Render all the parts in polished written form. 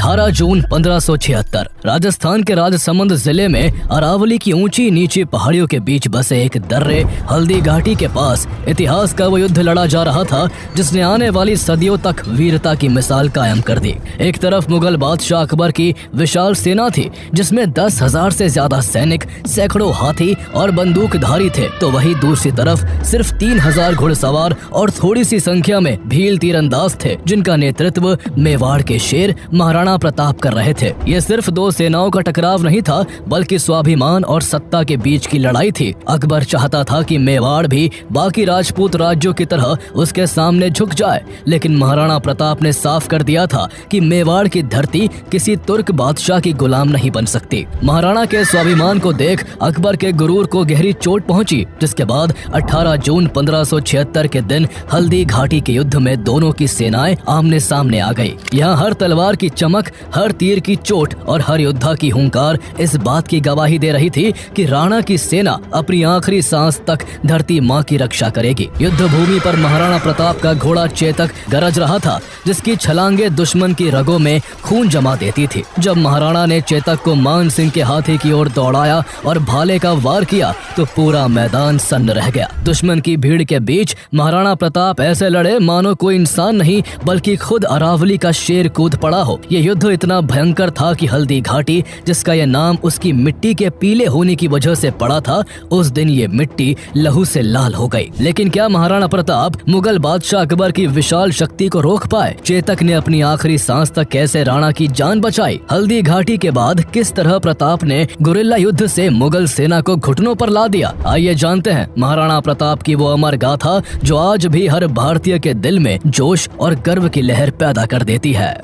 18 जून 1576 राजस्थान के राजसमंद जिले में अरावली की ऊंची नीची पहाड़ियों के बीच बसे एक दर्रे हल्दी घाटी के पास इतिहास का वो युद्ध लड़ा जा रहा था जिसने आने वाली सदियों तक वीरता की मिसाल कायम कर दी। एक तरफ मुगल बादशाह अकबर की विशाल सेना थी जिसमें 10,000 से ज्यादा सैनिक, सैकड़ों हाथी और बंदूकधारी थे, तो वहीं दूसरी तरफ सिर्फ 3,000 घुड़सवार और थोड़ी सी संख्या में भील तीरंदाज थे जिनका नेतृत्व मेवाड़ के शेर महाराणा प्रताप कर रहे थे। ये सिर्फ दो सेनाओं का टकराव नहीं था बल्कि स्वाभिमान और सत्ता के बीच की लड़ाई थी। अकबर चाहता था कि मेवाड़ भी बाकी राजपूत राज्यों की तरह उसके सामने झुक जाए, लेकिन महाराणा प्रताप ने साफ कर दिया था कि मेवाड़ की धरती किसी तुर्क बादशाह की गुलाम नहीं बन सकती। महाराणा के स्वाभिमान को देख अकबर के गुरूर को गहरी चोट पहुंची, जिसके बाद 18 जून 1576 के दिन हल्दी घाटी के युद्ध में दोनों की सेनाएं आमने सामने आ गई। यहाँ हर तलवार की चमक, हर तीर की चोट और हर योद्धा की हुंकार इस बात की गवाही दे रही थी कि राणा की सेना अपनी आखिरी सांस तक धरती माँ की रक्षा करेगी। युद्ध भूमि पर महाराणा प्रताप का घोड़ा चेतक गरज रहा था जिसकी छलांगे दुश्मन की रगों में खून जमा देती थी। जब महाराणा ने चेतक को मान सिंह के हाथी की ओर दौड़ाया और भाले का वार किया तो पूरा मैदान सन्न रह गया। दुश्मन की भीड़ के बीच महाराणा प्रताप ऐसे लड़े मानो कोई इंसान नहीं बल्कि खुद अरावली का शेर कूद पड़ा हो। ये युद्ध इतना भयंकर था कि हल्दी घाटी, जिसका यह नाम उसकी मिट्टी के पीले होने की वजह से पड़ा था, उस दिन ये मिट्टी लहू से लाल हो गई। लेकिन क्या महाराणा प्रताप मुगल बादशाह अकबर की विशाल शक्ति को रोक पाए? चेतक ने अपनी आखिरी सांस तक कैसे राणा की जान बचाई? हल्दी घाटी के बाद किस तरह प्रताप ने गुरिल्ला युद्ध से मुगल सेना को घुटनों पर ला दिया? आइए जानते हैं महाराणा प्रताप की वो अमर गाथा जो आज भी हर भारतीय के दिल में जोश और गर्व की लहर पैदा कर देती है।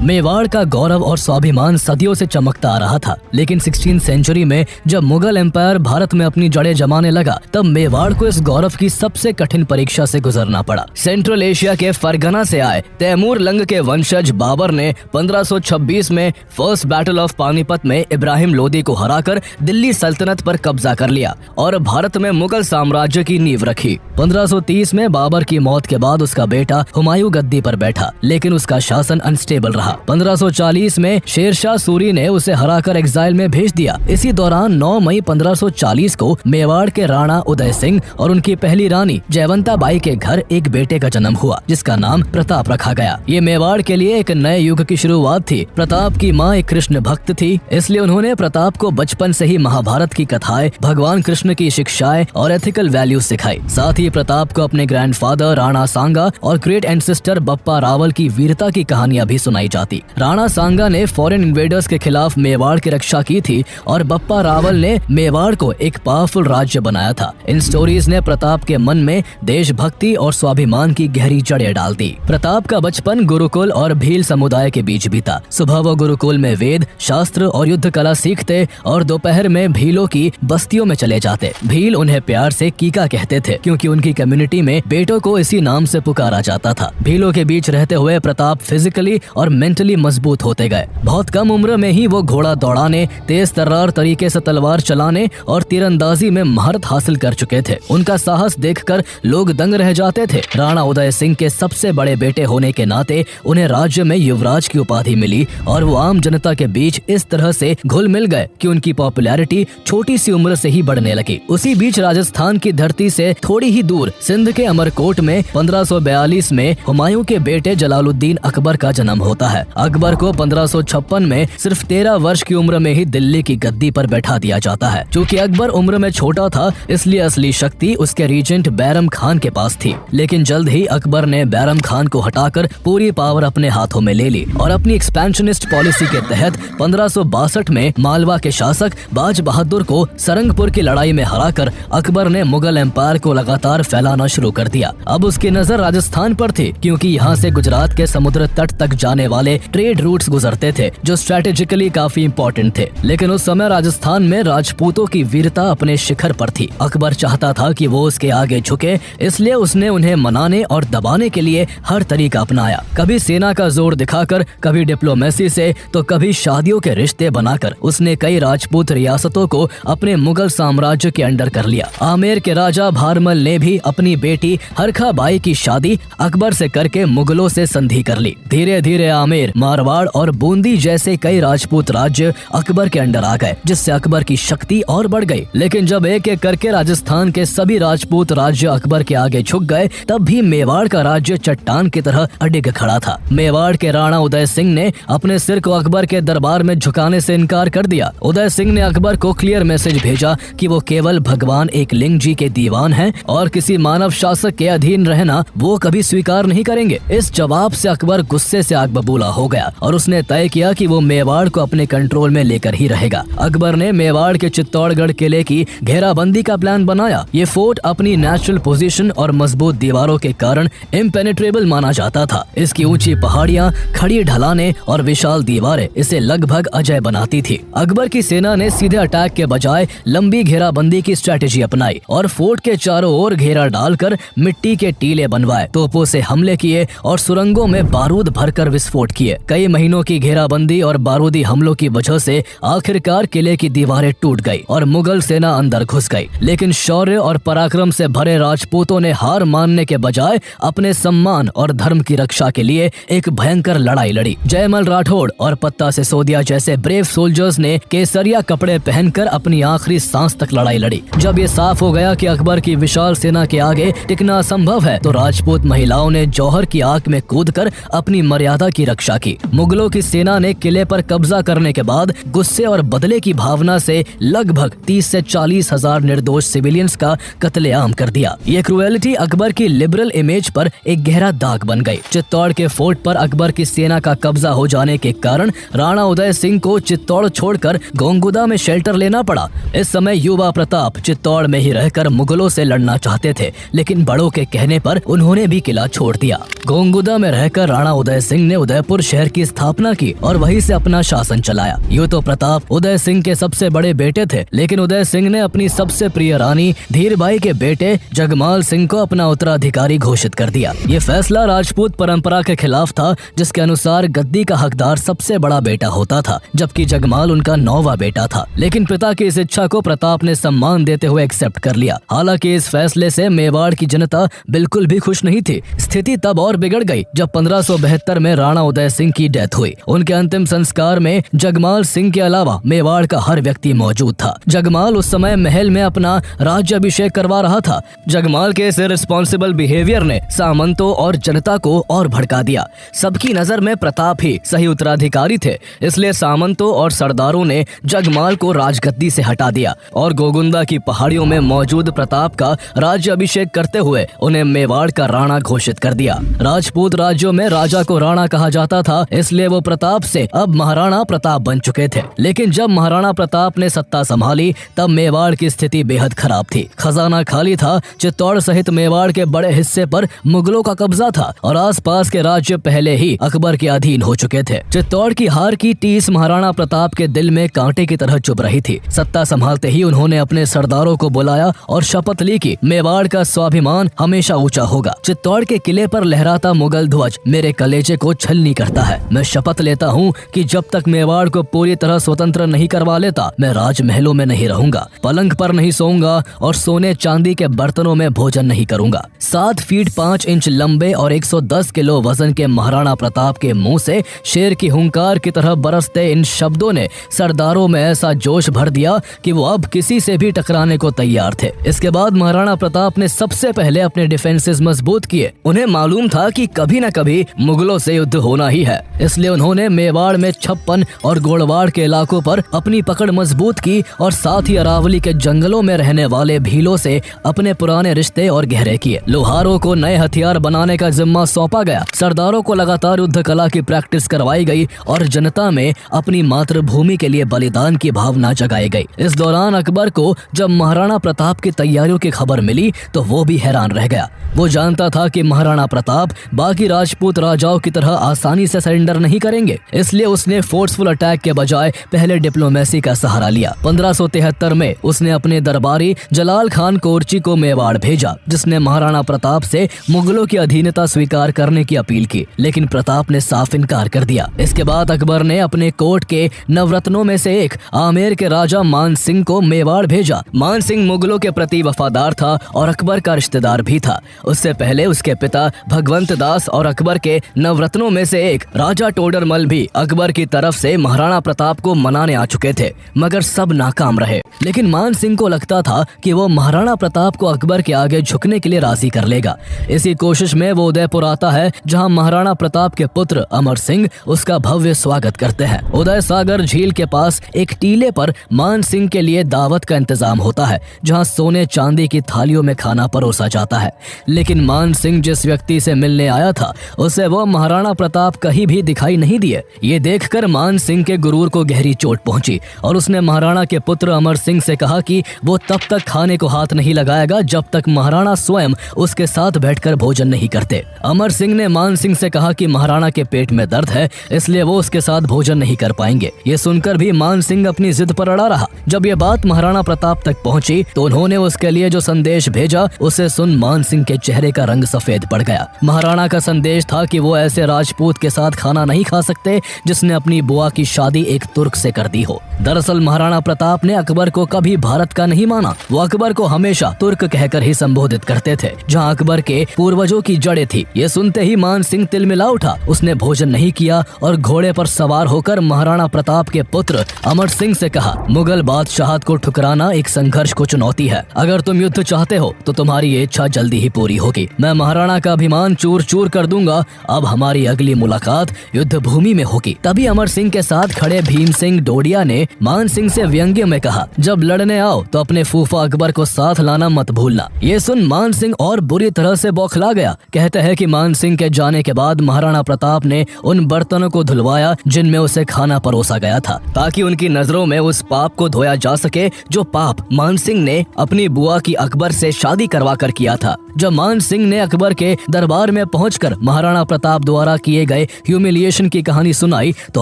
मेवाड़ का गौरव और स्वाभिमान सदियों से चमकता आ रहा था, लेकिन 16वीं सेंचुरी में जब मुगल एम्पायर भारत में अपनी जड़ें जमाने लगा तब मेवाड़ को इस गौरव की सबसे कठिन परीक्षा से गुजरना पड़ा। सेंट्रल एशिया के फरगना से आए तैमूर लंग के वंशज बाबर ने 1526 में फर्स्ट बैटल ऑफ पानीपत में इब्राहिम लोदी को हराकर दिल्ली सल्तनत पर कब्जा कर लिया और भारत में मुगल साम्राज्य की नींव रखी। 1530 में बाबर की मौत के बाद उसका बेटा हुमायूं गद्दी पर बैठा, लेकिन उसका शासन अनस्टेबल रहा। 1540 में शेरशाह सूरी ने उसे हराकर एग्जाइल में भेज दिया। इसी दौरान 9 मई 1540 को मेवाड़ के राणा उदय सिंह और उनकी पहली रानी जयवंता बाई के घर एक बेटे का जन्म हुआ जिसका नाम प्रताप रखा गया। ये मेवाड़ के लिए एक नए युग की शुरुआत थी। प्रताप की माँ एक कृष्ण भक्त थी, इसलिए उन्होंने प्रताप को बचपन से ही महाभारत की कथाएं, भगवान कृष्ण की शिक्षाएं और एथिकल वैल्यूज सिखाई। साथ ही प्रताप को अपने ग्रैंडफादर राणा सांगा और ग्रेट एंसेस्टर बप्पा रावल की वीरता की कहानियां भी सुनाई जाती। राणा सांगा ने फॉरेन इन्वेडर्स के खिलाफ मेवाड़ की रक्षा की थी और बप्पा रावल ने मेवाड़ को एक पावरफुल राज्य बनाया था। इन स्टोरीज ने प्रताप के मन में देशभक्ति और स्वाभिमान की गहरी जड़ें डाल दी। प्रताप का बचपन गुरुकुल और भील समुदाय के बीच बीता। सुबह वो गुरुकुल में वेद, शास्त्र और युद्ध कला सीखते और दोपहर में भीलों की बस्तियों में चले जाते। भील उन्हें प्यार से कीका कहते थे क्योंकि उनकी कम्युनिटी में बेटों को इसी नाम से पुकारा जाता था। भीलों के बीच रहते हुए प्रताप फिजिकली और मेंटली मजबूत होते गए। बहुत कम उम्र में ही वो घोड़ा दौड़ाने, तेज तर्रार तरीके से तलवार चलाने और तीरंदाजी में महारत हासिल कर चुके थे। उनका साहस देखकर लोग दंग रह जाते थे। राणा उदय सिंह के सबसे बड़े बेटे होने के नाते उन्हें राज्य में युवराज की उपाधि मिली और वो आम जनता के बीच इस तरह से घुल मिल गए कि उनकी पॉपुलैरिटी छोटी सी उम्र से ही बढ़ने लगी। उसी बीच राजस्थान की धरती से थोड़ी ही दूर सिंध के अमरकोट में 1542 में हुमायूं के बेटे जलालुद्दीन अकबर का जन्म होता है। अकबर को 1556 में सिर्फ 13 वर्ष की उम्र में ही दिल्ली की गद्दी पर बैठा दिया जाता है। चूँकि अकबर उम्र में छोटा था इसलिए असली शक्ति उसके रीजेंट बैरम खान के पास थी, लेकिन जल्द ही अकबर ने बैरम खान को हटाकर पूरी पावर अपने हाथों में ले ली और अपनी एक्सपेंशनिस्ट पॉलिसी के तहत 1562 में मालवा के शासक बाज बहादुर को सरंगपुर की लड़ाई में हराकर अकबर ने मुगल एम्पायर को लगातार फैलाना शुरू कर दिया। अब उसकी नजर राजस्थान पर थी क्योंकि यहाँ से गुजरात के समुद्र तट तक जाने वाले से ट्रेड रूट्स गुजरते थे जो स्ट्रेटेजिकली काफी इंपॉर्टेंट थे। लेकिन उस समय राजस्थान में राजपूतों की वीरता अपने शिखर पर थी। अकबर चाहता था कि वो उसके आगे झुके, इसलिए उसने उन्हें मनाने और दबाने के लिए हर तरीका अपनाया। कभी सेना का जोर दिखाकर, कभी डिप्लोमेसी से, तो कभी शादियों के रिश्ते बनाकर उसने कई राजपूत रियासतों को अपने मुगल साम्राज्य के अंडर कर लिया। आमेर के राजा भारमल ने भी अपनी बेटी हरखा बाई की शादी अकबर से करके मुगलों से संधि कर ली। धीरे धीरे आमेर, मारवाड़ और बूंदी जैसे कई राजपूत राज्य अकबर के अंडर आ गए, जिससे अकबर की शक्ति और बढ़ गई। लेकिन जब एक एक करके राजस्थान के सभी राजपूत राज्य अकबर के आगे झुक गए, तब भी मेवाड़ का राज्य चट्टान की तरह अडिग खड़ा था। मेवाड़ के राणा उदय सिंह ने अपने सिर को अकबर के दरबार में झुकाने से इनकार कर दिया। उदय सिंह ने अकबर को क्लियर मैसेज भेजा कि वो केवल भगवान एकलिंग जी के दीवान हैं और किसी मानव शासक के अधीन रहना वो कभी स्वीकार नहीं करेंगे। इस जवाब से अकबर गुस्से से आग बबूला हो गया और उसने तय किया कि वो मेवाड़ को अपने कंट्रोल में लेकर ही रहेगा। अकबर ने मेवाड़ के चित्तौड़गढ़ किले की घेराबंदी का प्लान बनाया। ये फोर्ट अपनी नेचुरल पोजीशन और मजबूत दीवारों के कारण इम्पेनेट्रेबल माना जाता था। इसकी ऊंची पहाड़ियां, खड़ी ढलानें और विशाल दीवारें इसे लगभग अजय बनाती थी। अकबर की सेना ने सीधे अटैक के बजाय लंबी घेराबंदी की स्ट्रेटेजी अपनाई और फोर्ट के चारों ओर घेरा डालकर मिट्टी के टीले बनवाए, तोपों से हमले किए और सुरंगों में बारूद भरकर विस्फोट किए। कई महीनों की घेराबंदी और बारूदी हमलों की वजह से आखिरकार किले की दीवारें टूट गई और मुगल सेना अंदर घुस गई। लेकिन शौर्य और पराक्रम से भरे राजपूतों ने हार मानने के बजाय अपने सम्मान और धर्म की रक्षा के लिए एक भयंकर लड़ाई लड़ी। जयमल राठौड़ और पत्ता सिसोदिया जैसे ब्रेव सोल्जर्स ने केसरिया कपड़े पहनकर अपनी आखिरी सांस तक लड़ाई लड़ी। जब ये साफ हो गया कि अकबर की विशाल सेना के आगे टिकना असंभव है, तो राजपूत महिलाओं ने जौहर की आग में कूदकर अपनी मर्यादा की रक्षा की। मुगलों की सेना ने किले पर कब्जा करने के बाद गुस्से और बदले की भावना से लगभग 30 से 40 हजार निर्दोष सिविलियंस का कत्लेआम कर दिया। ये क्रूएलिटी अकबर की लिबरल इमेज पर एक गहरा दाग बन गई। चित्तौड़ के फोर्ट पर अकबर की सेना का कब्जा हो जाने के कारण राणा उदय सिंह को चित्तौड़ छोड़कर गोंगुदा में शेल्टर लेना पड़ा। इस समय युवा प्रताप चित्तौड़ में ही रहकर मुगलों से लड़ना चाहते थे, लेकिन बड़ों के कहने पर उन्होंने भी किला छोड़ दिया। गोंगुदा में रहकर राणा उदय सिंह ने उदयपुर शहर की स्थापना की और वहीं से अपना शासन चलाया। यूं तो प्रताप उदय सिंह के सबसे बड़े बेटे थे, लेकिन उदय सिंह ने अपनी सबसे प्रिय रानी धीरबाई के बेटे जगमाल सिंह को अपना उत्तराधिकारी घोषित कर दिया। ये फैसला राजपूत परंपरा के खिलाफ था, जिसके अनुसार गद्दी का हकदार सबसे बड़ा बेटा होता था, जबकि जगमाल उनका 9वां बेटा था। लेकिन पिता की इस इच्छा को प्रताप ने सम्मान देते हुए एक्सेप्ट कर लिया। हालांकि इस फैसले से मेवाड़ की जनता बिल्कुल भी खुश नहीं थी। स्थिति तब और बिगड़ गई जब 1572 में राणा उदय सिंह की डेथ हुई। उनके अंतिम संस्कार में जगमाल सिंह के अलावा मेवाड़ का हर व्यक्ति मौजूद था। जगमाल उस समय महल में अपना राज्याभिषेक करवा रहा था। जगमाल के इस इररिस्पॉन्सिबल बिहेवियर ने सामंतों और जनता को और भड़का दिया। सबकी नजर में प्रताप ही सही उत्तराधिकारी थे, इसलिए सामंतों और सरदारों ने जगमाल को राजगद्दी से हटा दिया और गोगुंदा की पहाड़ियों में मौजूद प्रताप का राज्याभिषेक करते हुए उन्हें मेवाड़ का राणा घोषित कर दिया। राजपूत राज्यों में राजा को राणा कहा जाता था, इसलिए वो प्रताप से अब महाराणा प्रताप बन चुके थे। लेकिन जब महाराणा प्रताप ने सत्ता संभाली, तब मेवाड़ की स्थिति बेहद खराब थी। खजाना खाली था, चित्तौड़ सहित मेवाड़ के बड़े हिस्से पर मुगलों का कब्जा था और आसपास के राज्य पहले ही अकबर के अधीन हो चुके थे। चित्तौड़ की हार की टीस महाराणा प्रताप के दिल में कांटे की तरह चुभ रही थी। सत्ता संभालते ही उन्होंने अपने सरदारों को बुलाया और शपथ ली कि मेवाड़ का स्वाभिमान हमेशा ऊंचा होगा। चित्तौड़ के किले पर लहराता मुगल ध्वज मेरे कलेजे को छलनी करता है। मैं शपथ लेता हूँ कि जब तक मेवाड़ को पूरी तरह स्वतंत्र नहीं करवा लेता, मैं राजमहलों में नहीं रहूंगा, पलंग पर नहीं सोऊंगा और सोने चांदी के बर्तनों में भोजन नहीं करूंगा। 7 फीट 5 इंच लंबे और 110 किलो वजन के महाराणा प्रताप के मुंह से शेर की हुंकार की तरह बरसते इन शब्दों ने सरदारों में ऐसा जोश भर दिया कि वो अब किसी से भी टकराने को तैयार थे। इसके बाद महाराणा प्रताप ने सबसे पहले अपने डिफेंसेस मजबूत किए। उन्हें मालूम था कि कभी न कभी मुगलों से युद्ध होना ही है, इसलिए उन्होंने मेवाड़ में 56 और गोड़वाड़ के इलाकों पर अपनी पकड़ मजबूत की और साथ ही अरावली के जंगलों में रहने वाले भीलों से अपने पुराने रिश्ते और गहरे किए। लोहारों को नए हथियार बनाने का जिम्मा सौंपा गया। सरदारों को लगातार युद्ध कला की प्रैक्टिस करवाई गई और जनता में अपनी मातृभूमि के लिए बलिदान की भावना जगाई गई। इस दौरान अकबर को जब महाराणा प्रताप की तैयारियों की खबर मिली तो वो भी हैरान रह गया। वो जानता था कि महाराणा प्रताप बाकी राजपूत राजाओं की तरह आसान आसानी से सरेंडर नहीं करेंगे, इसलिए उसने फोर्सफुल अटैक के बजाय पहले डिप्लोमेसी का सहारा लिया। 1573 में उसने अपने दरबारी जलाल खान कोर्ची को मेवाड़ भेजा, जिसने महाराणा प्रताप से मुगलों की अधीनता स्वीकार करने की अपील की, लेकिन प्रताप ने साफ इनकार कर दिया। इसके बाद अकबर ने अपने कोर्ट के नवरत्नों में से एक आमेर के राजा मान सिंह को मेवाड़ भेजा। मान सिंह मुगलों के प्रति वफादार था और अकबर का रिश्तेदार भी था। उससे पहले उसके पिता भगवंत दास और अकबर के नवरत्नों में से एक राजा टोडरमल भी अकबर की तरफ से महाराणा प्रताप को मनाने आ चुके थे, मगर सब नाकाम रहे। लेकिन मान सिंह को लगता था कि वो महाराणा प्रताप को अकबर के आगे झुकने के लिए राजी कर लेगा। इसी कोशिश में वो उदयपुर आता है, जहां महाराणा प्रताप के पुत्र अमर सिंह उसका भव्य स्वागत करते हैं। उदय सागर झील के पास एक टीले पर मान सिंह के लिए दावत का इंतजाम होता है, जहां सोने चांदी की थालियों में खाना परोसा जाता है। लेकिन मान सिंह जिस व्यक्ति से मिलने आया था, उसे वो महाराणा प्रताप कहीं भी दिखाई नहीं दिए। ये देखकर मान सिंह के गुरूर को गहरी चोट पहुंची और उसने महाराणा के पुत्र अमर सिंह से कहा कि वो तब तक खाने को हाथ नहीं लगाएगा जब तक महाराणा स्वयं उसके साथ बैठकर भोजन नहीं करते। अमर सिंह ने मान सिंह से कहा कि महाराणा के पेट में दर्द है, इसलिए वो उसके साथ भोजन नहीं कर पाएंगे। ये सुनकर भी मान सिंह अपनी जिद पर अड़ा रहा। जब ये बात महाराणा प्रताप तक पहुंची तो उन्होंने उसके लिए जो संदेश भेजा, उसे सुन मान सिंह के चेहरे का रंग सफेद पड़ गया। महाराणा का संदेश था कि वो ऐसे राजपूत के साथ खाना नहीं खा सकते जिसने अपनी बुआ की शादी एक तुर्क से कर दी हो। दरअसल महाराणा प्रताप ने अकबर को कभी भारत का नहीं माना। वो अकबर को हमेशा तुर्क कहकर ही संबोधित करते थे, जहां अकबर के पूर्वजों की जड़ें थी। ये सुनते ही मान सिंह तिलमिला उठा। उसने भोजन नहीं किया और घोड़े पर सवार होकर महाराणा प्रताप के पुत्र अमर सिंह से कहा, मुगल बादशाहत को ठुकराना एक संघर्ष को चुनौती है। अगर तुम युद्ध चाहते हो तो तुम्हारी ये इच्छा जल्दी ही पूरी होगी। मैं महाराणा का अभिमान चूर चूर कर दूंगा। अब हमारी अगली मुलाकात युद्ध भूमि में होगी। तभी अमर सिंह के साथ खड़े भीम सिंह डोडिया ने मान सिंह से व्यंग्य में कहा, जब लड़ने आओ तो अपने फूफा अकबर को साथ लाना मत भूलना। ये सुन मान सिंह और बुरी तरह से बौखला गया। कहते हैं कि मान सिंह के जाने के बाद महाराणा प्रताप ने उन बर्तनों को धुलवाया जिनमें उसे खाना परोसा गया था, ताकि उनकी नजरों में उस पाप को धोया जा सके जो पाप मान सिंह ने अपनी बुआ की अकबर से शादी करवा कर किया था। जब मान सिंह ने अकबर के दरबार में पहुंचकर महाराणा प्रताप द्वारा किए गए ह्यूमिलिएशन की कहानी सुनाई तो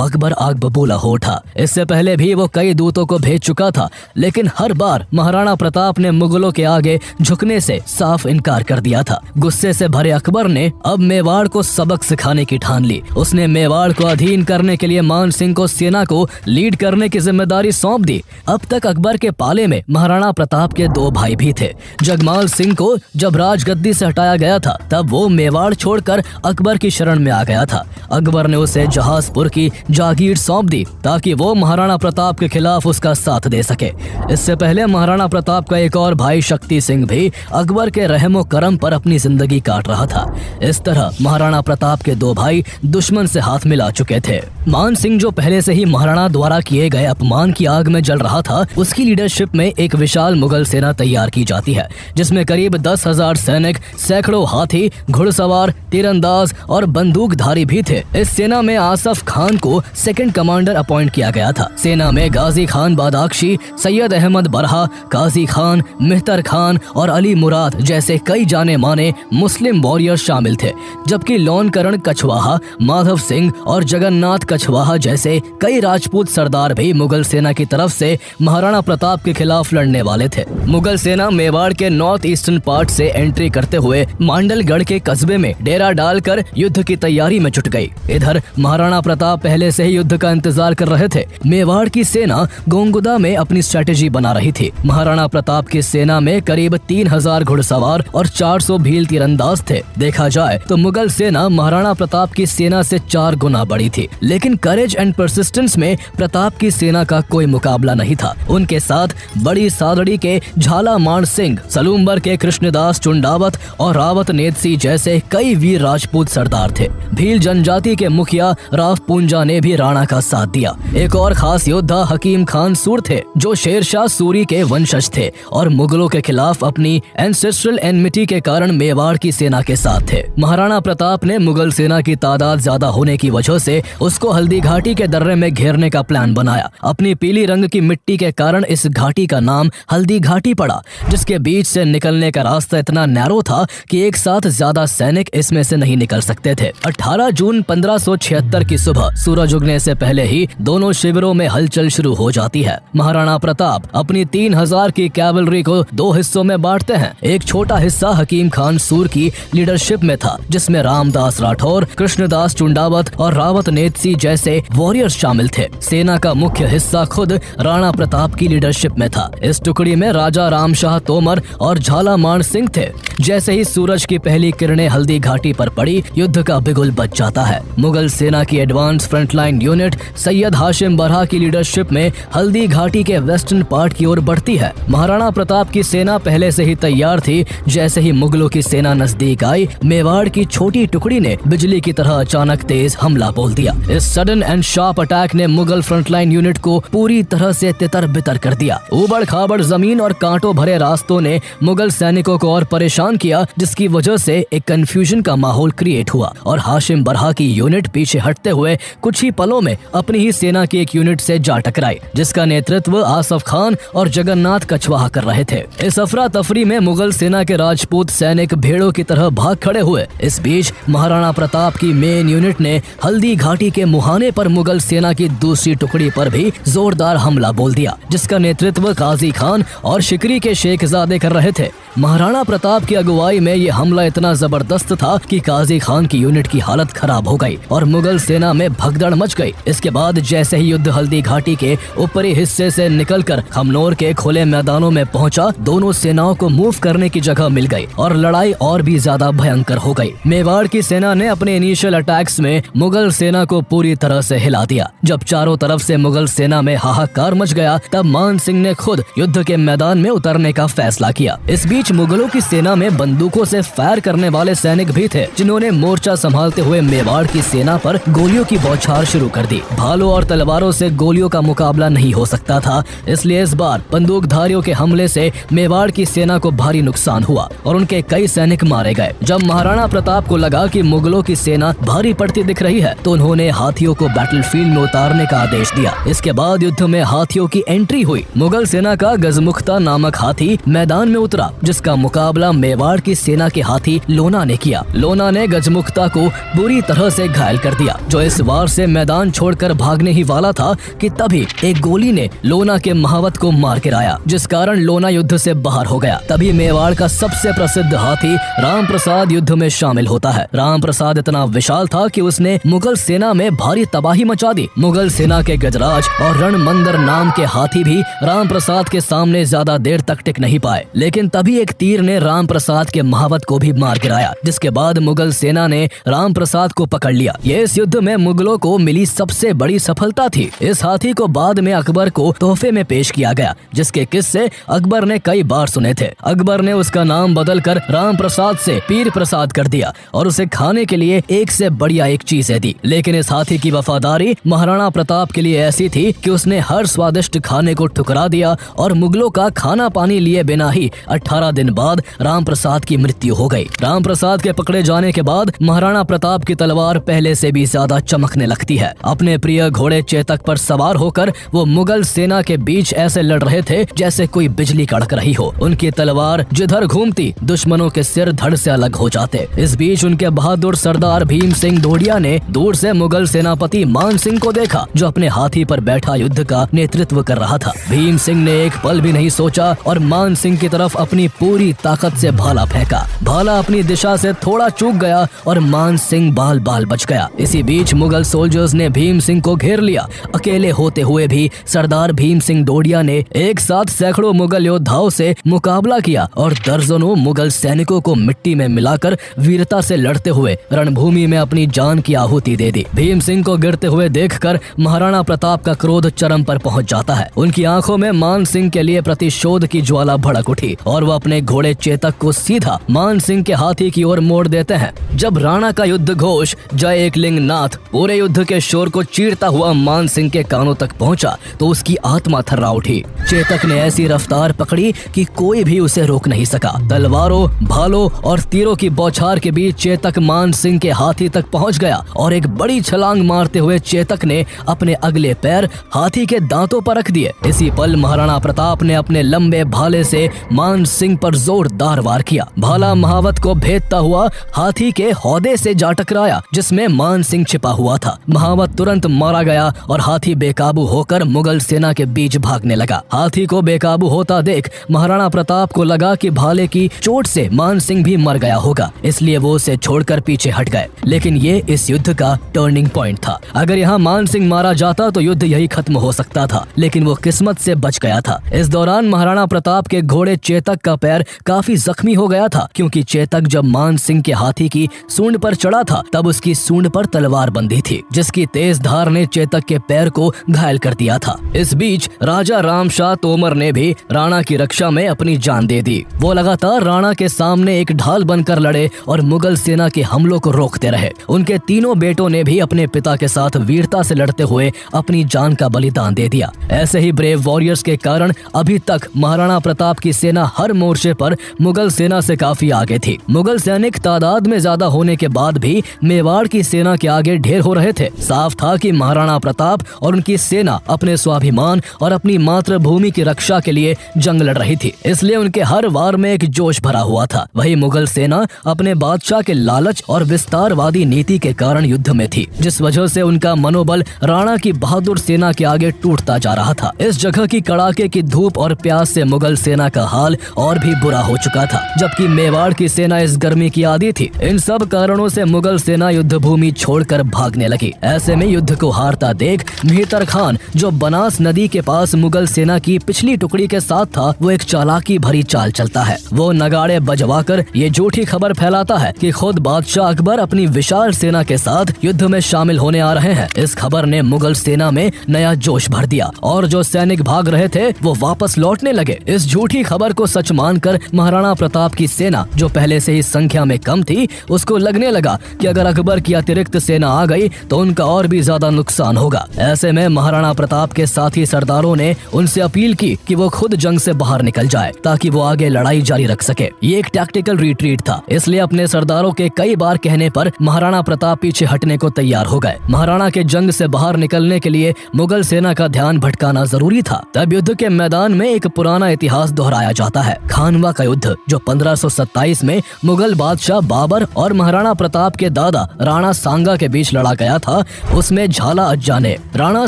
अकबर आग बबूला हो उठा। इससे पहले भी वो कई दूतों को भेज चुका था, लेकिन हर बार महाराणा प्रताप ने मुगलों के आगे झुकने से साफ इनकार कर दिया था। गुस्से से भरे अकबर ने अब मेवाड़ को सबक सिखाने की ठान ली। उसने मेवाड़ को अधीन करने के लिए मान सिंह को सेना को लीड करने की जिम्मेदारी सौंप दी। अब तक अकबर के पाले में महाराणा प्रताप के दो भाई भी थे। जगमाल सिंह को जब राजगद्दी से हटाया गया था, तब वो मेवाड़ छोड़कर अकबर की शरण में आ गया था। अकबर ने उसे जहाजपुर की जागीर सौंप दी ताकि वो महाराणा प्रताप के खिलाफ उसका साथ दे सके। इससे पहले महाराणा प्रताप का एक और भाई शक्ति सिंह भी अकबर के रहमो करम पर अपनी जिंदगी काट रहा था। इस तरह महाराणा प्रताप के दो भाई दुश्मन से हाथ मिला चुके थे। मान सिंह जो पहले से ही महाराणा द्वारा किए गए अपमान की आग में जल रहा था, उसकी लीडरशिप में एक विशाल मुगल सेना तैयार की जाती है, जिसमें करीब 10,000 सैनिक, सैकड़ों हाथी, घुड़सवार, तीरंदाज और बंदूकधारी भी थे। इस सेना में आसफ खान को सेकंड कमांडर अपॉइंट किया गया था। सेना में गाजी खान बादाख्शी, सैयद अहमद बरहा, काजी खान, मेहतर खान और अली मुराद जैसे कई जाने माने मुस्लिम वॉरियर शामिल थे, जबकि लोनकरण कछवाहा, माधव सिंह और जगन्नाथ कछवाहा जैसे कई राजपूत सरदार भी मुगल सेना की तरफ से महाराणा प्रताप के खिलाफ लड़ने वाले थे। मुगल सेना मेवाड़ के नॉर्थ ईस्टर्न पार्ट से एंट्री करते हुए मांडलगढ़ के कस्बे में डेरा डालकर युद्ध की तैयारी में जुट गई। इधर महाराणा प्रताप पहले से ही युद्ध का इंतजार कर रहे थे। मेवाड़ की सेना गोंगुदा में अपनी स्ट्रेटेजी बना रही थी। महाराणा प्रताप की सेना में करीब 3,000 घुड़सवार और 400 भील तीरंदाज थे। देखा जाए तो मुगल सेना महाराणा प्रताप की सेना से 4 गुना बड़ी थी, लेकिन करेज एंड परसिस्टेंस में प्रताप की सेना का कोई मुकाबला नहीं था। उनके साथ बड़ी सादड़ी के झालामाड़ सिंह, सलूम्बर के कृष्णदास चुंडावत और रावत नेतसी जैसे कई वीर राजपूत सरदार थे। भील जनजाति के मुखिया राव पूंजा ने भी राणा का साथ दिया। एक और खास योद्धा हकीम खान सूर थे, जो शेरशाह सूरी के वंशज थे और मुगलों के खिलाफ अपनी एंसेस्ट्रल एनमिटी के कारण मेवाड़ की सेना के साथ थे। महाराणा प्रताप ने मुगल सेना की तादाद ज्यादा होने की वजह से उसको हल्दी घाटी के दर्रे में घेरने का प्लान बनाया। अपनी पीली रंग की मिट्टी के कारण इस घाटी का नाम हल्दी घाटी पड़ा, जिसके बीच से निकलने का रास्ता इतना नैरो था कि एक साथ ज्यादा सैनिक इसमें से नहीं निकल सकते थे। 18 जून 1576 की सुबह सूरज उगने से पहले ही दोनों शिविरों में हलचल शुरू हो जाती है। महाराणा प्रताप अपनी 3000 की कैवलरी को 2 हिस्सों में बांटते हैं। एक छोटा हिस्सा हकीम खान सूर की लीडरशिप में था, जिसमें रामदास राठौर, कृष्णदास चुंडावत और रावत नेतसी जैसे वॉरियर्स शामिल थे। सेना का मुख्य हिस्सा खुद राणा प्रताप की लीडरशिप में था। इस टुकड़ी में राजा रामशाह तोमर और झालामान सिंह थे। जैसे ही सूरज की पहली किरणें हल्दी घाटी पर पड़ी, युद्ध का बिगुल बज जाता है। मुगल सेना की advance frontline unit Syed Hashim बरहा की लीडरशिप में हल्दी घाटी के वेस्टर्न पार्ट की ओर बढ़ती है। महाराणा प्रताप की सेना पहले से ही तैयार थी। जैसे ही मुगलों की सेना नजदीक आई, मेवाड़ की छोटी टुकड़ी ने बिजली की तरह अचानक तेज हमला बोल दिया। इस सडन एंड शार्प अटैक ने मुगल फ्रंटलाइन यूनिट को पूरी तरह से तितर बितर कर दिया। उबड़ खाबड़ जमीन और कांटों भरे रास्तों ने मुगल सैनिकों को और परेशान किया, जिसकी वजह से एक कंफ्यूजन का माहौल क्रिएट हुआ और हाशिम बरहा की यूनिट पीछे हटते हुए कुछ ही पलों में अपनी ही सेना की एक यूनिट से जा टकराई, जिसका नेतृत्व आसफ खान और जगन्नाथ कछवाहा कर रहे थे। इस अफरा तफरी में मुगल सेना के राजपूत सैनिक भेड़ों की तरह भाग खड़े हुए। इस बीच महाराणा प्रताप की मेन यूनिट ने हल्दी घाटी के मुहाने पर मुगल सेना की दूसरी टुकड़ी पर भी जोरदार हमला बोल दिया, जिसका नेतृत्व काजी खान और शिकरी के शेखजादे कर रहे थे। महाराणा प्रताप की अगुवाई में ये हमला इतना जबरदस्त था कि काजी खान की यूनिट की हालत खराब हो गई और मुगल सेना में भगदड़ मच गई। इसके बाद जैसे ही युद्ध हल्दी घाटी के ऊपरी हिस्से से निकलकर खमनोर के खुले मैदानों में पहुंचा, दोनों सेनाओं को मूव करने की जगह मिल गई और लड़ाई और भी ज्यादा भयंकर हो गई। मेवाड़ की सेना ने अपने इनिशियल अटैक्स में मुगल सेना को पूरी तरह से हिला दिया। जब चारों तरफ से मुगल सेना में हाहाकार मच गया, तब मान सिंह ने खुद युद्ध के मैदान में उतरने का फैसला किया। इस बीच मुगलों की सेना में बंदूकों से फायर करने वाले सैनिक भी थे, जिन्होंने मोर्चा संभालते हुए मेवाड़ की सेना पर गोलियों की बौछार शुरू कर दी। भालों और तलवारों से गोलियों का मुकाबला नहीं हो सकता था, इसलिए इस बार बंदूकधारियों के हमले से मेवाड़ की सेना को भारी नुकसान हुआ और उनके कई सैनिक मारे गए। जब महाराणा प्रताप को लगा कि मुगलों की सेना भारी पड़ती दिख रही है, तो उन्होंने हाथियों को बैटलफील्ड में उतारने का आदेश दिया। इसके बाद युद्ध में हाथियों की एंट्री हुई। मुगल सेना का गजमुख्ता नामक हाथी मैदान में उतरा, जिसका मुकाबला मेवाड़ की सेना के हाथी लोना ने किया। लोना ने गजमुख्ता को बुरी तरह से घायल कर दिया, जो इस वार से मैदान छोड़कर भागने ही वाला था कि तभी एक गोली ने लोना के महावत को मार गिराया, जिस कारण लोना युद्ध से बाहर हो गया। तभी मेवाड़ का सबसे प्रसिद्ध हाथी राम प्रसाद युद्ध में शामिल होता है। राम प्रसाद इतना विशाल था कि उसने मुगल सेना में भारी तबाही मचा दी। मुगल सेना के गजराज और रणमंदर नाम के हाथी भी राम प्रसाद के सामने ज्यादा देर तक टिक नहीं पाए, लेकिन तभी एक तीर ने राम प्रसाद के महावत को भी मार गिराया, जिसके बाद मुगल सेना ने राम प्रसाद को पकड़ लिया। ये इस युद्ध में मुगलों को मिली सबसे बड़ी सफलता थी। इस हाथी को बाद में अकबर को तोहफे में पेश किया गया, जिसके किस्से अकबर ने कई बार सुने थे। अकबर ने उसका नाम बदलकर राम प्रसाद से पीर प्रसाद कर दिया और उसे खाने के लिए एक से बढ़िया एक चीजें दी। लेकिन इस हाथी की वफादारी महाराणा प्रताप के लिए ऐसी थी कि उसने हर स्वादिष्ट खाने को ठुकरा दिया और मुगलों का खाना पानी लिए बिना ही 18 दिन बाद राम प्रसाद की मृत्यु हो गई। राम प्रसाद के पकड़े जाने के बाद महाराणा प्रताप की तलवार पहले से भी ज्यादा चमकने लगती है। अपने प्रिय घोड़े चेतक पर सवार होकर वो मुगल सेना के बीच ऐसे लड़ रहे थे जैसे कोई बिजली कड़क रही हो। उनकी तलवार जिधर घूमती, दुश्मनों के सिर धड़ से अलग हो जाते। इस बीच उनके बहादुर सरदार भीम सिंह दोडिया ने दूर से मुगल सेनापति मान सिंह को देखा, जो अपने हाथी पर बैठा युद्ध का नेतृत्व कर रहा था। भीम सिंह ने एक पल भी नहीं सोचा और मान सिंह की तरफ अपनी पूरी ताकत से भाला फेंका। भाला अपनी दिशा से थोड़ा चूक गया और मान सिंह बाल बाल बच गया। इसी बीच मुगल सोल्जर्स ने भीम सिंह को घेर लिया। अकेले होते हुए भी सरदार भीम सिंह दोडिया ने एक साथ सैकड़ों मुगल योद्धाओं से मुकाबला किया और दर्जनों मुगल सैनिकों को मिट्टी में मिलाकर वीरता से लड़ते हुए रणभूमि में अपनी जान की आहुति दे दी। भीम सिंह को गिरते हुए देखकर महाराणा प्रताप का क्रोध चरम पर पहुंच जाता है। उनकी आंखों में मान सिंह के लिए प्रतिशोध की ज्वाला भड़क उठी और वो अपने घोड़े चेतक को सीधा मान सिंह के हाथी की ओर मोड़ देते हैं। जब राणा का युद्ध घोष जय एकलिंग नाथ पूरे युद्ध के शोर को चीरता हुआ मान सिंह के कानों तक पहुंचा, तो उसकी आत्मा थर्रा उठी। चेतक ने ऐसी रफ्तार पकड़ी कि कोई भी उसे रोक नहीं सका। तलवारों, भालों और तीरों की बौछार के बीच चेतक मान सिंह के हाथी तक पहुंच गया और एक बड़ी छलांग मारते हुए चेतक ने अपने अगले पैर हाथी के दांतों पर रख दिए। इसी पल महाराणा प्रताप ने अपने लंबे भाले से मान सिंह पर जोरदार वार किया। भाला महावत को भेदता हुआ हाथी के हौदे से जा टकराया जिसमें मान सिंह छिपा हुआ था। महावत तुरंत मारा गया और हाथी बेकाबू होकर मुगल सेना के बीच भागने लगा। हाथी को बेकाबू होता देख महाराणा प्रताप को लगा कि भाले की चोट से मान सिंह भी मर गया होगा, इसलिए वो उसे छोड़कर पीछे हट गए। लेकिन ये इस युद्ध का टर्निंग पॉइंट था। अगर यहाँ मान सिंह मारा जाता तो युद्ध यही खत्म हो सकता था, लेकिन वो किस्मत से बच गया था। इस दौरान महाराणा प्रताप के घोड़े चेतक का पैर काफी जख्मी हो गया था, क्योंकि चेतक जब मान सिंह के हाथी की सूंड पर चढ़ा था तब उसकी सूंड पर तलवार बंधी थी, जिसकी तेज धार ने चेतक के पैर को घायल कर दिया था। इस बीच राजा रामशाह तोमर ने भी राणा की रक्षा में अपनी जान दे दी। वो लगातार राणा के सामने एक ढाल बनकर लड़े और मुगल सेना के हमलों को रोकते रहे। उनके तीनों बेटों ने भी अपने पिता के साथ वीरता से लड़ते हुए अपनी जान का बलिदान दे दिया। ऐसे ही ब्रेव वॉरियर्स के कारण अभी तक महाराणा प्रताप की सेना हर मोर्चे पर मुगल सेना से काफी आगे थी। मुगल सैनिक तादाद में ज्यादा होने के बाद भी मेवाड़ की सेना के आगे ढेर हो रहे थे। साफ था कि महाराणा प्रताप और उनकी सेना अपने स्वाभिमान और अपनी मातृभूमि की रक्षा के लिए जंग लड़ रही थी, इसलिए उनके हर वार में एक जोश भरा हुआ था। वही मुगल सेना अपने बादशाह के लालच और विस्तारवादी नीति के कारण युद्ध में थी, जिस वजह से उनका मनोबल राणा की बहादुर सेना के आगे टूटता जा रहा था। इस जगह की कड़ाके की धूप और प्यास से मुगल सेना का हाल और भी बुरा हो चुका था, जबकि मेवाड़ की सेना इस गर्मी की आदी थी। इन सब कारणों से मुगल सेना युद्ध भूमि छोड़कर भागने लगी। ऐसे में युद्ध को हारता देख मेहतर खान, जो बनास नदी के पास मुगल सेना की पिछली टुकड़ी के साथ था, वो एक चालाकी भरी चाल चलता है। वो नगाड़े बजवाकर ये झूठी खबर फैलाता है कि खुद बादशाह अकबर अपनी विशाल सेना के साथ युद्ध में शामिल होने आ रहे हैं। इस खबर ने मुगल सेना में नया जोश भर दिया और जो सैनिक भाग रहे थे वो वापस लौटने लगे। इस झूठी खबर को सच मानकर महाराणा प्रताप की सेना, जो पहले से ही संख्या में कम थी, उसको लगने लगा कि अगर अकबर की अतिरिक्त सेना आ गई तो उनका और भी ज्यादा नुकसान होगा। ऐसे में महाराणा प्रताप के साथी सरदारों ने उनसे अपील की कि वो खुद जंग से बाहर निकल जाए ताकि वो आगे लड़ाई जारी रख सके। ये एक टैक्टिकल रिट्रीट था, इसलिए अपने सरदारों के कई बार कहने पर महाराणा प्रताप पीछे हटने को तैयार हो गए। महाराणा के जंग से बाहर निकलने के लिए मुगल सेना का ध्यान भटकाना जरूरी था। तब युद्ध के मैदान में एक पुराना इतिहास दोहराया जाता है, खानवा का युद्ध, जो 1527 में मुगल बादशाह बाबर और महाराणा प्रताप के दादा राणा सांगा के बीच लड़ा गया था। उसमें झाला अज्जा ने राणा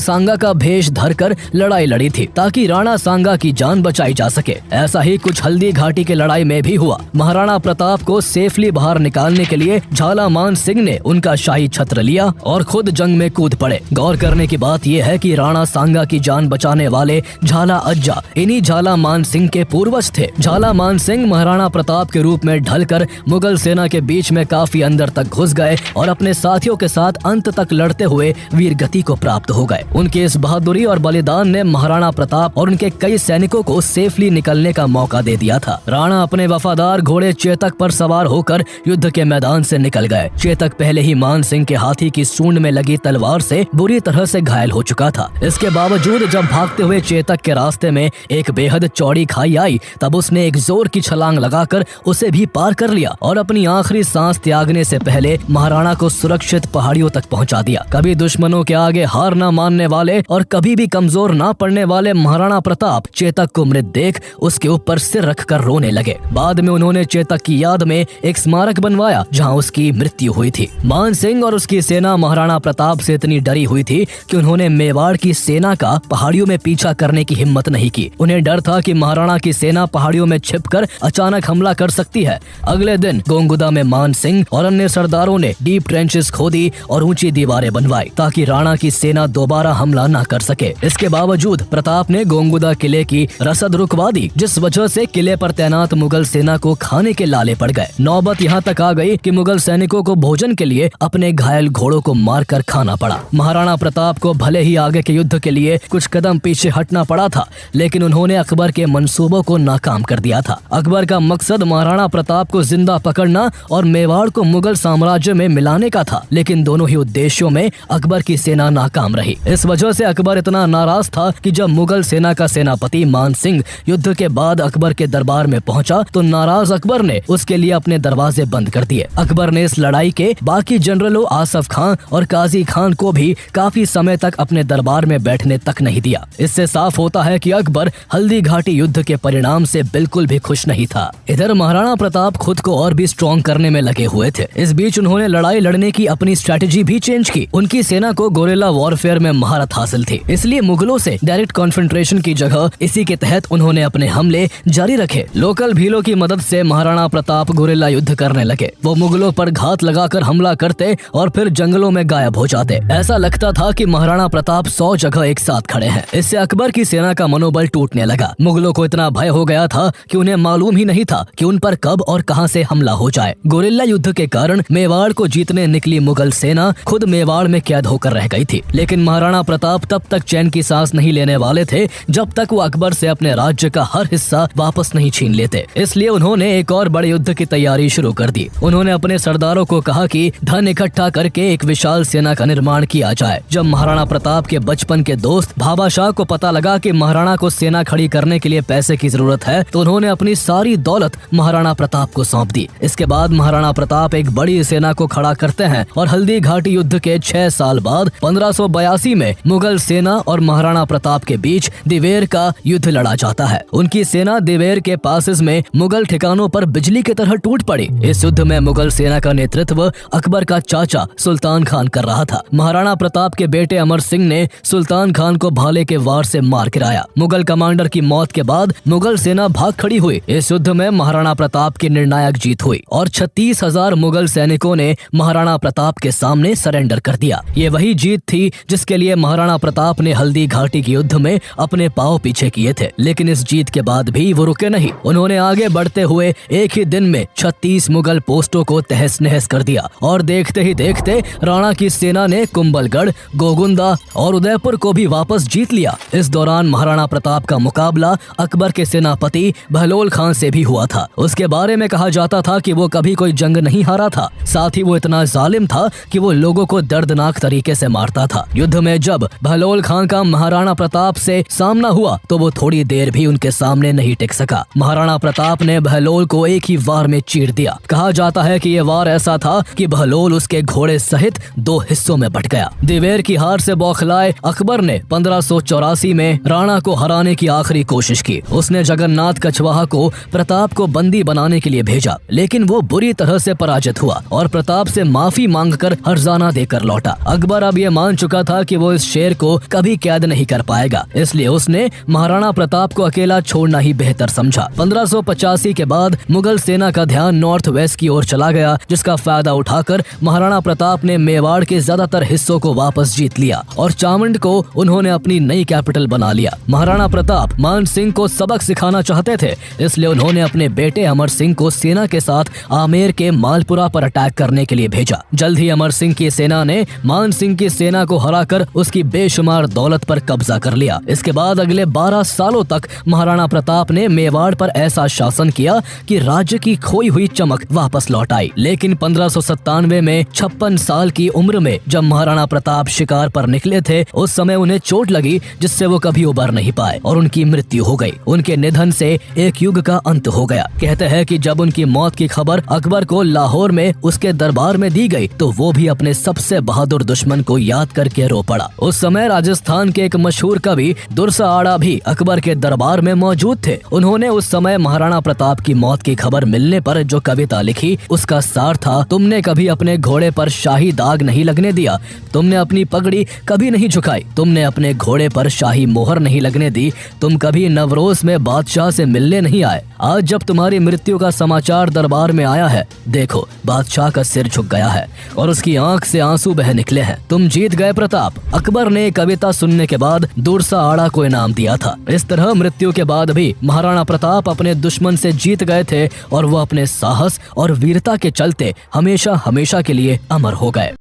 सांगा का भेष धरकर लड़ाई लड़ी थी ताकि राणा सांगा की जान बचाई जा सके। ऐसा ही कुछ हल्दी घाटी के लड़ाई में भी हुआ। महाराणा प्रताप को सेफली बाहर निकालने के लिए झाला मान सिंह ने उनका शाही छत्र लिया और खुद जंग में कूद पड़े। गौर करने की बात यह है कि राणा सांगा की जान बचाने वाले झाला अज्जा इन्हीं झाला मान सिंह के पूर्वज थे। झाला मान सिंह महाराणा प्रताप के रूप में ढलकर मुगल सेना के बीच में काफी अंदर तक घुस गए और अपने साथियों के साथ अंत तक लड़ते हुए वीर गति को प्राप्त हो गए। उनके इस बहादुरी और बलिदान ने महाराणा प्रताप और उनके कई सैनिकों को सेफली निकलने का मौका दे दिया था। राणा अपने वफादार घोड़े चेतक पर सवार होकर युद्ध के मैदान से निकल गए। चेतक पहले ही मान सिंह के हाथी की सूंड में लगी तलवार से बुरी तरह से घायल हो चुका था। इसके बावजूद जब भागते हुए चेतक के रास्ते में एक बेहद चौड़ी खाई आई, तब उसने एक जोर की छलांग लगाकर उसे भी पार कर लिया और अपनी आखिरी सांस त्यागने से पहले महाराणा को सुरक्षित पहाड़ियों तक पहुंचा दिया। कभी दुश्मनों के आगे हार न मानने वाले और कभी भी कमजोर न पड़ने वाले महाराणा प्रताप चेतक को मृत देख उसके ऊपर सिर रखकर रोने लगे। बाद में उन्होंने चेतक की याद में एक स्मारक बनवाया जहां उसकी मृत्यु हुई थी। मान सिंह और उसकी सेना महाराणा प्रताप से इतनी डरी हुई थी कि उन्होंने मेवाड़ की सेना का पहाड़ियों में पीछा करने की हिम्मत नहीं की। उन्हें डर था कि महाराणा की सेना पहाड़ियों में छिपकर अचानक हमला कर सकती है। अगले दिन गोंगुदा में मान सिंह और अन्य सरदारों ने डीप ट्रेंचेस खोदी और ऊंची दीवारें बनवाई ताकि राणा की सेना दोबारा हमला न कर सके। इसके बावजूद प्रताप ने गोंगुदा किले की रसद रुकवा दी, जिस वजह से किले पर तैनात मुगल सेना को खाने के लाले पड़ गए। नौबत यहाँ तक आ गई कि मुगल सैनिकों को भोजन के लिए अपने घायल घोड़ों को मारकर खाना पड़ा। महाराणा प्रताप को भले ही आगे के युद्ध के लिए कुछ कदम पीछे हटना पड़ा था, लेकिन उन्होंने अकबर के मंसूबों को नाकाम कर दिया था। अकबर का मकसद महाराणा प्रताप को जिंदा पकड़ना और मेवाड़ को मुगल साम्राज्य में मिलाने का था, लेकिन दोनों ही उद्देश्यों में अकबर की सेना नाकाम रही। इस वजह से अकबर इतना नाराज था कि जब मुगल सेना का सेनापति मान सिंह युद्ध के बाद अकबर के दरबार में पहुंचा तो नाराज अकबर ने उसके लिए अपने दरवाजे बंद कर दिए। अकबर ने इस लड़ाई के बाकी जनरलों आसफ खान और काजी खान को भी काफी समय तक अपने दरबार में बैठने तक नहीं दिया। इससे साफ होता है कि अकबर हल्दी घाटी युद्ध के परिणाम से बिल्कुल भी खुश नहीं था। था। इधर महाराणा प्रताप खुद को और भी स्ट्रॉन्ग करने में लगे हुए थे। इस बीच उन्होंने लड़ाई लड़ने की अपनी स्ट्रेटेजी भी चेंज की। उनकी सेना को गोरिल्ला वॉरफेयर में महारत हासिल थी, इसलिए मुगलों से डायरेक्ट कॉन्फ्रंट्रेशन की जगह इसी के तहत उन्होंने अपने हमले जारी रखे। लोकल भीलों की मदद से महाराणा प्रताप गोरिल्ला युद्ध करने लगे। वो मुगलों पर घात लगाकर हमला करते और फिर जंगलों में गायब हो जाते। ऐसा लगता था कि महाराणा प्रताप 100 जगह एक साथ खड़े हैं। इससे अकबर की सेना का मनोबल टूटने लगा। मुगलों को इतना भय हो गया था कि उन्हें मालूम ही नहीं था कि उन पर कब और कहां से हमला हो जाए। गोरिल्ला युद्ध के कारण मेवाड़ को जीतने निकली मुगल सेना खुद मेवाड़ में कैद होकर रह गई थी। लेकिन महाराणा प्रताप तब तक चैन की सांस नहीं लेने वाले थे जब तक वो अकबर से अपने राज्य का हर हिस्सा वापस नहीं छीन लेते। इसलिए उन्होंने एक और बड़े युद्ध की तैयारी शुरू कर दी। उन्होंने अपने सरदारों को कहा कि धन इकट्ठा करके एक विशाल सेना का निर्माण किया जाए। जब महाराणा प्रताप के बचपन के दोस्त भाभा शाह को पता लगा कि महाराणा को सेना खड़ी करने के लिए पैसे की जरूरत है, तो उन्होंने अपनी सारी दौलत महाराणा प्रताप को सौंप दी। इसके बाद महाराणा प्रताप एक बड़ी सेना को खड़ा करते हैं और हल्दी घाटी युद्ध के 6 साल बाद 1582 में मुगल सेना और महाराणा प्रताप के बीच दिवेर का युद्ध लड़ा जाता है। उनकी सेना दिवेर के पासेस में मुगल ठिकानों पर बिजली की तरह टूट पड़ी। इस युद्ध में मुगल सेना का नेतृत्व अकबर का चाचा सुल्तान खान कर रहा था। महाराणा प्रताप के बेटे अमर सिंह ने सुल्तान खान को भाले के वार से मार गिराया। मुगल कमांडर की मौत के बाद मुगल सेना भाग खड़ी हुई। इस युद्ध में महाराणा प्रताप की निर्णायक जीत हुई और 36,000 मुगल सैनिकों ने महाराणा प्रताप के सामने सरेंडर कर दिया। ये वही जीत थी जिसके लिए महाराणा प्रताप ने हल्दी घाटी के युद्ध में अपने पांव पीछे किए थे। लेकिन इस जीत के बाद भी वो रुके नहीं। उन्होंने आगे बढ़ते हुए एक ही दिन में 36 मुगल पोस्टों को तहस नहस कर दिया और देखते ही देखते राणा की सेना ने कुंभलगढ़, गोगुंदा और उदयपुर को भी वापस जीत लिया। इस दौरान महाराणा प्रताप का मुकाबला अकबर के सेनापति बहलोल खान से भी हुआ था। उसके बारे में कहा जाता था कि वो कभी कोई जंग नहीं हारा था। साथ ही वो इतना जालिम था कि वो लोगों को दर्दनाक तरीके से मारता था। युद्ध में जब बहलोल खान का महाराणा प्रताप से सामना हुआ तो वो थोड़ी देर भी उनके सामने नहीं टिक सका। महाराणा प्रताप ने बहलोल को एक ही वार में चीर दिया। कहा जाता है कि ये वार ऐसा था कि बहलोल उसके घोड़े सहित 2 हिस्सों में बट गया। दिवेर की हार से बौखलाए अकबर ने 1584 में राणा को हराने की आखिरी कोशिश की। उसने जगन्नाथ कछवाहा को प्रताप को बंदी बनाने के लिए भेजा, लेकिन वो बुरी तरह से पराजित हुआ और प्रताप से माफी मांगकर हर्जाना देकर लौटा। अकबर अब ये मान चुका था कि वो इस शेर को कभी कैद नहीं कर पाएगा, इसलिए उसने महाराणा प्रताप को अकेला छोड़ना ही बेहतर समझा। 1585 के बाद मुगल सेना का ध्यान नॉर्थ वेस्ट की ओर चला गया, जिसका फायदा उठाकर महाराणा प्रताप ने मेवाड़ के ज्यादातर हिस्सों को वापस जीत लिया और चामुंड को उन्होंने अपनी नई कैपिटल बना लिया। महाराणा प्रताप मान सिंह को सबक सिखाना चाहते थे, इसलिए उन्होंने अपने बेटे अमर सिंह को सेना के साथ आमेर के मालपुरा पर अटैक करने के लिए भेजा। जल्द ही अमर सिंह की सेना ने मान सिंह की सेना को हराकर उसकी बेशुमार दौलत पर कब्जा कर लिया। इसके बाद अगले 12 सालों तक महाराणा प्रताप ने मेवाड़ पर ऐसा शासन किया कि राज्य की खोई हुई चमक वापस लौट आई। लेकिन 1597 में 56 साल की उम्र में जब महाराणा प्रताप शिकार पर निकले थे, उस समय उन्हें चोट लगी जिससे वो कभी उबर नहीं पाए और उनकी मृत्यु हो गई। उनके निधन से एक युग का अंत हो गया। कहते हैं कि जब उनकी मौत की खबर अकबर को लाहौर में उसके दरबार में दी गई तो वो भी अपने सबसे बहादुर दुश्मन को याद करके रो पड़ा। उस समय राजस्थान के एक मशहूर कवि दुर्सा आड़ा भी अकबर के दरबार में मौजूद थे। उन्होंने उस समय महाराणा प्रताप की मौत की खबर मिलने पर जो कविता लिखी उसका सार था, तुमने कभी अपने घोड़े पर शाही दाग नहीं लगने दिया, तुमने अपनी पगड़ी कभी नहीं झुकाई, तुमने अपने घोड़े पर शाही मोहर नहीं लगने दी, तुम कभी नवरोज में बादशाह से मिलने नहीं आए। आज जब तुम्हारी मृत्यु का समाचार दरबार में आया है, देखो बादशाह का सिर झुक गया है और उसकी आंख से आंसू बह निकले हैं। तुम जीत गए प्रताप। अकबर ने कविता सुनने के बाद दुर्सा आड़ा को इनाम दिया था। इस तरह मृत्यु के बाद भी महाराणा प्रताप अपने दुश्मन से जीत गए थे और वो अपने साहस और वीरता के चलते हमेशा हमेशा के लिए अमर हो गए।